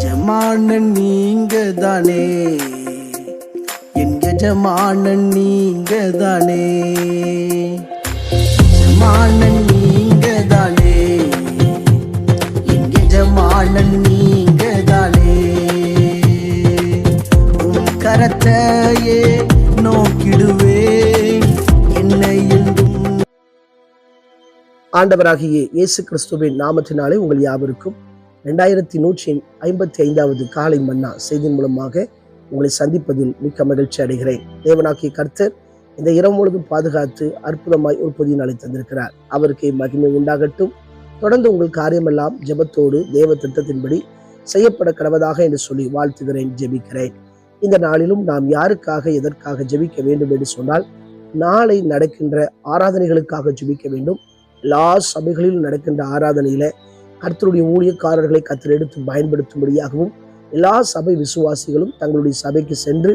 எஜமானன் நீங்க தானே, என் எஜமானன் நீங்க தானே, எஜமானன் நீங்க தானே, என் எஜமானன் நீங்க தானே. உன் கரத்தையே நோக்கிடுவேன் என்னை என்றும். ஆண்டவராகிய இயேசு கிறிஸ்துவின் நாமத்தினாலே உங்கள் யாவருக்கும் 2155வது காலை மன்னா செய்தியின் மூலமாக உங்களை சந்திப்பதில் மிக்க மகிழ்ச்சி அடைகிறேன். தேவனாகிய கர்த்தர் இந்த இரவு முழுதும் பாதுகாத்து அற்புதமாய் ஒரு புதிய நாளை தந்திருக்கிறார். அவருக்கு மகிமை உண்டாகட்டும். தொடர்ந்து உங்கள் காரியமெல்லாம் ஜெபத்தோடு தேவ திட்டத்தின்படி செய்யப்பட கடவதாக என்று சொல்லி வாழ்த்துகிறேன், ஜெபிக்கிறேன். இந்த நாளிலும் நாம் யாருக்காக எதற்காக ஜெபிக்க வேண்டும் என்று சொன்னால், நாளை நடக்கின்ற ஆராதனைகளுக்காக ஜெபிக்க வேண்டும். எல்லா சபைகளிலும் நடக்கின்ற ஆராதனையில கர்த்தருடைய ஊழியக்காரர்களை கர்த்தர் எடுத்து பயன்படுத்தும்படியாகவும், எல்லா சபை விசுவாசிகளும் தங்களுடைய சபைக்கு சென்று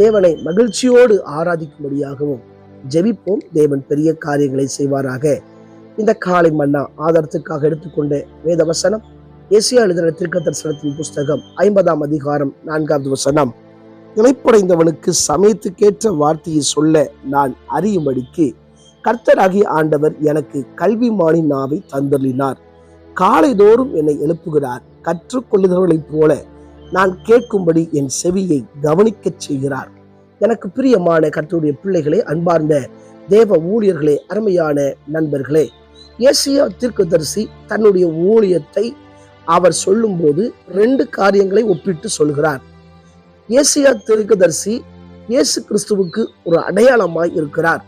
தேவனை மகிழ்ச்சியோடு ஆராதிக்கும்படியாகவும் ஜெபிப்போம். தேவன் பெரிய காரியங்களை செய்வாராக. இந்த காலை மன்னா ஆதாரத்துக்காக எடுத்துக்கொண்ட வேத வசனம் ஏசியா எழுதின தீர்க்கதரிசனத்தின் புஸ்தகம் 50ஆம் அதிகாரம் 4வது வசனம். இளைப்படைந்தவனுக்கு சமயத்துக்கேற்ற வார்த்தையை சொல்ல நான் அறியும்படிக்கு கர்த்தராகிய ஆண்டவர் எனக்கு கல்விமானி நாவை தந்தருளினார். காலைதோறும் என்னை எழுப்புகிறார். கற்றுக்கொள்ளுகிறவர்களைப் போல நான் கேட்கும்படி என் செவியை கவனிக்கச் செய்கிறார். எனக்கு பிரியமான கர்த்தருடைய பிள்ளைகளே, அன்பார்ந்த தேவ ஊழியர்களே, அருமையான நண்பர்களே, ஏசியா தீர்க்கதரிசி தன்னுடைய ஊழியத்தை அவர் சொல்லும் போது 2 காரியங்களை ஒப்பிட்டு சொல்கிறார். ஏசியா தீர்க்கதரிசி இயேசு கிறிஸ்துவுக்கு ஒரு அடையாளமாய் இருக்கிறார்.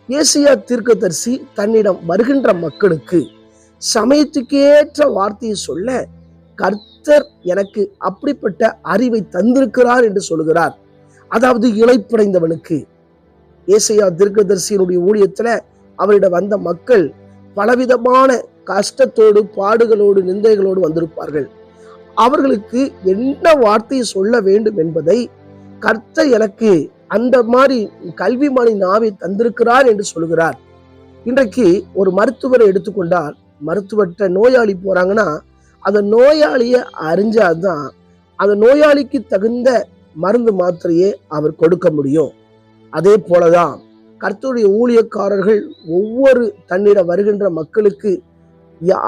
ஏசியா தீர்க்கதரிசி தன்னிடம் வருகின்ற மக்களுக்கு சமயத்துக்கேற்ற வார்த்தையை சொல்ல கர்த்தர் எனக்கு அப்படிப்பட்ட அறிவை தந்திருக்கிறார் என்று சொல்கிறார். அதாவது இளைப்படைந்தவனுக்கு. ஏசியா தீர்க்கதரிசியினுடைய ஊழியத்துல அவரிடம் வந்த மக்கள் பலவிதமான கஷ்டத்தோடு, பாடுகளோடு, நிந்தைகளோடு வந்திருப்பார்கள். அவர்களுக்கு என்ன வார்த்தையை சொல்ல வேண்டும் என்பதை கர்த்தர் எனக்கு அந்த மாதிரி கல்விமானி நாவை தந்திருக்கிறார் என்று சொல்கிறார். இன்றைக்கு ஒரு மருத்துவரை எடுத்துக்கொண்டால், மருத்துவர்கிட்ட நோயாளி போறாங்கன்னா அந்த நோயாளியை அறிஞ்சாதான் அந்த நோயாளிக்கு தகுந்த மருந்து மாத்திரையே அவர் கொடுக்க முடியும். அதே போலதான் கர்த்தருடைய ஊழியக்காரர்கள் ஒவ்வொரு தன்னிடம் வருகின்ற மக்களுக்கு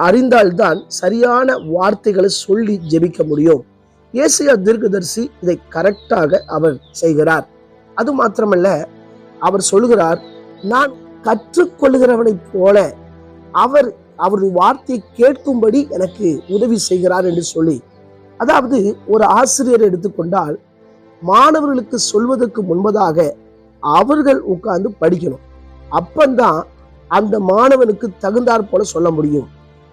அறிந்தால்தான் சரியான வார்த்தைகளை சொல்லி ஜெபிக்க முடியும். ஏசியா தீர்க்கதரிசி இதை கரெக்டாக அவர் செய்கிறார். அது மாத்திரமல்ல, அவர் சொல்கிறார், நான் கற்றுக்கொள்கிறவனைப் போல அவருடைய வார்த்தையை கேட்கும்படி எனக்கு உதவி செய்கிறார் என்று சொல்லி. அதாவது ஒரு ஆசிரியர் எடுத்துக்கொண்டால் மாணவர்களுக்கு சொல்வதற்கு முன்பதாக அவர்கள் உட்கார்ந்து படிக்கணும். அப்பந்தான் அந்த மாணவனுக்கு தகுந்தாற் போல சொல்ல முடியும்.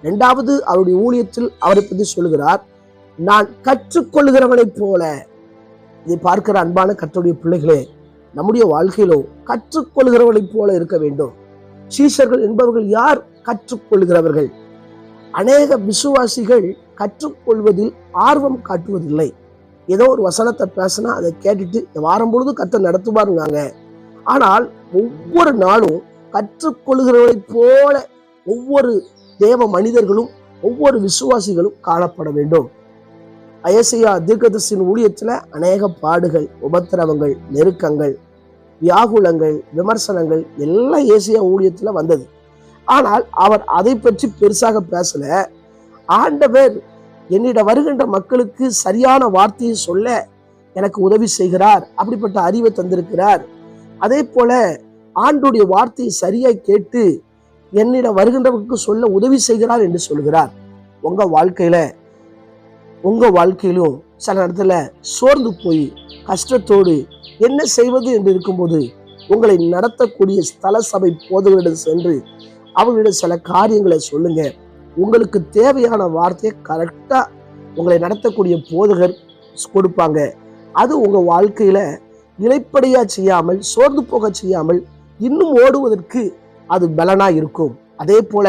2வது அவருடைய ஊழியத்தில் அவரை பற்றி சொல்கிறார், நான் கற்றுக்கொள்கிறவனைப் போல. இதை பார்க்கிற அன்பான கர்த்தருடைய பிள்ளைகளே, நம்முடைய வாழ்க்கையிலோ கற்றுக்கொள்கிறவர்களைப் போல இருக்க வேண்டும். சீஷர்கள் என்பவர்கள் யார்? கற்றுக்கொள்கிறவர்கள். அநேக விசுவாசிகள் கற்றுக்கொள்வதில் ஆர்வம் காட்டுவதில்லை. ஏதோ ஒரு வசனத்தை பேசினா அதை கேட்டுட்டு வாரம் பொழுது கர்த்தர் நடத்துவாருங்க. ஆனால் ஒவ்வொரு நாளும் கற்றுக்கொள்கிறவர்களைப் போல ஒவ்வொரு தேவ மனிதர்களும், ஒவ்வொரு விசுவாசிகளும் காணப்பட வேண்டும். ஏசியா தீர்க்கதரிசியின் ஊழியத்துல அநேக பாடுகள், உபத்திரவங்கள், நெருக்கங்கள், வியாகுலங்கள், விமர்சனங்கள் எல்லாம் ஏசியா ஊழியத்துல வந்தது. ஆனால் அவர் அதை பற்றி பெருசாக பேசல. ஆண்டவர் என்னிடம் வருகின்ற மக்களுக்கு சரியான வார்த்தையை சொல்ல எனக்கு உதவி செய்கிறார், அப்படிப்பட்ட அறிவை தந்திருக்கிறார். அதே போல ஆண்டுடைய வார்த்தையை சரியாய் கேட்டு என்னிடம் வருகின்றவர்களுக்கு சொல்ல உதவி செய்கிறார் என்று சொல்கிறார். உங்க வாழ்க்கையிலும் சில இடத்துல சோர்ந்து போய் கஷ்டத்தோடு என்ன செய்வது என்று இருக்கும்போது உங்களை நடத்தக்கூடிய ஸ்தல சபை போதகரிடம் சென்று அவர்களிடம் சில காரியங்களை சொல்லுங்க. உங்களுக்கு தேவையான வார்த்தையை கரெக்டா உங்களை நடத்தக்கூடிய போதகர் கொடுப்பாங்க. அது உங்க வாழ்க்கையில இளைப்படையா செய்யாமல், சோர்ந்து போக செய்யாமல், இன்னும் ஓடுவதற்கு அது பலனா இருக்கும். அதே போல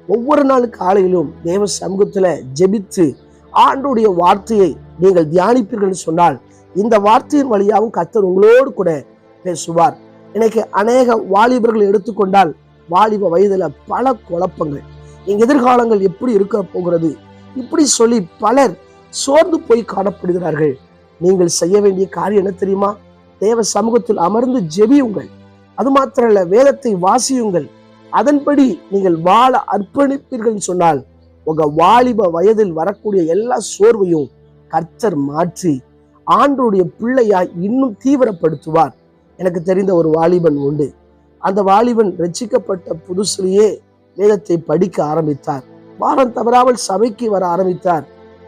ஒவ்வொரு நாள் காலையிலும் தேவ சமூகத்துல ஜெபித்து ஆண்டுடைய வார்த்தையை நீங்கள் தியானிப்பீர்கள் சொன்னால் இந்த வார்த்தையின் வழியாகவும் கர்த்தர் உங்களோடு கூட பேசுவார். இன்னைக்கு அநேக வாலிபர்கள் எடுத்துக்கொண்டால் வாலிப வயதுல பல குழப்பங்கள், எங்க எதிர்காலங்கள் எப்படி இருக்க போகிறது இப்படி சொல்லி பலர் சோர்ந்து போய் காணப்படுகிறார்கள். நீங்கள் செய்ய வேண்டிய காரியம் என்ன தெரியுமா? தேவ சமூகத்தில் அமர்ந்து ஜெபியுங்கள். அது மாத்திரமல்ல, வேதத்தை வாசியுங்கள். அதன்படி நீங்கள் வாழ அர்ப்பணிப்பீர்கள் சொன்னால் உங்க வாலிப வயதில் வரக்கூடிய எல்லா சோர்வையும் கர்த்தர் மாற்றி ஆண்டவருடைய பிள்ளையாய் இன்னும் தீவிரப்படுத்துவார். எனக்கு தெரிந்த ஒரு வாலிபன் உண்டு. அந்த வாலிபன் ரட்சிக்கப்பட்ட புதுசிலேயே வேதத்தை படிக்க ஆரம்பித்தார். வாரம் தவறாமல் சபைக்கு வர ஆரம்பித்தார்.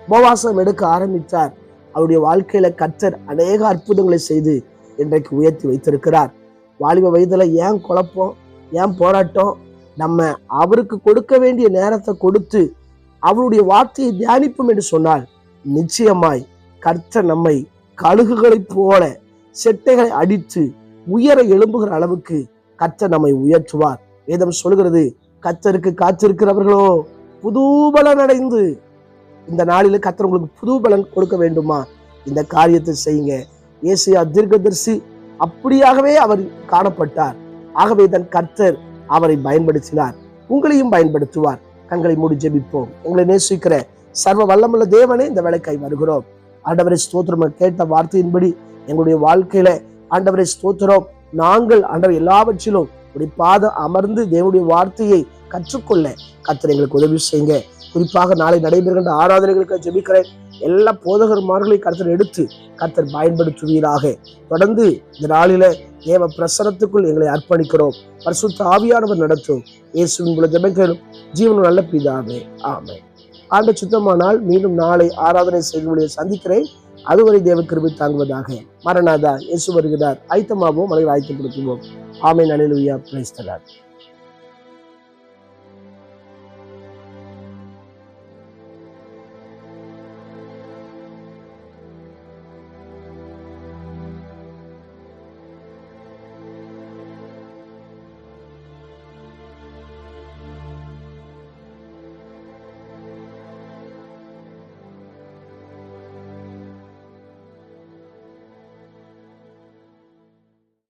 உபவாசம் எடுக்க ஆரம்பித்தார். அவருடைய வாழ்க்கையில கர்த்தர் அநேக அற்புதங்களை செய்து இன்றைக்கு உயர்த்தி வைத்திருக்கிறார். வாலிப வயதுல ஏன் குழப்பம், ஏன் போராட்டம்? நம்ம அவருக்கு கொடுக்க வேண்டிய நேரத்தை கொடுத்து அவருடைய வார்த்தையை தியானிப்போம் என்று சொன்னால் நிச்சயமாய் கர்த்தர் நம்மை கழுகுகளைப் போல செட்டைகளை அடித்து உயர எழும்புகிற அளவுக்கு கர்த்தர் நம்மை உயர்த்துவார். வேதம் சொல்கிறது, கர்த்தருக்கு காத்திருக்கிறவர்களோ புதுபலன் அடைந்து. இந்த நாளில கர்த்தர் உங்களுக்கு புதுபலன் கொடுக்க வேண்டுமா? இந்த காரியத்தை செய்யுங்க. ஏசாயா தீர்க்கதரிசி அப்படியாகவே அவர் காணப்பட்டார். ஆகவே தன் கர்த்தர் அவரை பயன்படுத்தினார். உங்களையும் பயன்படுத்துவார். கண்களை மூடி ஜெபிப்போம். உங்களை நேசிக்கிற சர்வ வல்லமுள்ள தேவனே, இந்த வேலைக்காய் வருகிறோம். ஆண்டவரே ஸ்தோத்திரம். கேட்ட வார்த்தையின்படி எங்களுடைய வாழ்க்கையில ஆண்டவரே ஸ்தோத்திரம், நாங்கள் ஆண்டவர் எல்லாவற்றிலும் உடைய பாதம் அமர்ந்து தேவனுடைய வார்த்தையை கற்றுக்கொள்ள கர்த்தர் எங்களுக்கு உதவி செய்யுங்க. குறிப்பாக நாளை நடைபெறுகின்ற ஆராதனைகளுக்கு ஜெபிக்கிறேன். எல்லா போதகர்மார்களை கர்த்தர் எடுத்து கர்த்தர் பயன்படுத்துவீராக. தொடர்ந்து இந்த நாளில தேவ பிரசனத்துக்குள் எங்களை அர்ப்பணிக்கிறோம். பரிசுத்த ஆவியானவர் நடத்தும். இயேசுவின் மூலம் ஜெபிக்கிறோம் ஜீவனும் நல்ல பிதாவே, ஆமென். ஆண்டு சுத்தமானால் மீண்டும் நாளை ஆராதனை செய்திகளை சந்திக்கிறேன். அதுவரை தேவ கிருபை தாங்குவதாக. மரணாதா, இயேசு வருகிறார். ஆயத்தமாவோம், மலையில் ஆயத்தப்படுத்துவோம். ஆமென். அல்லேலூயா. Praise the Lord.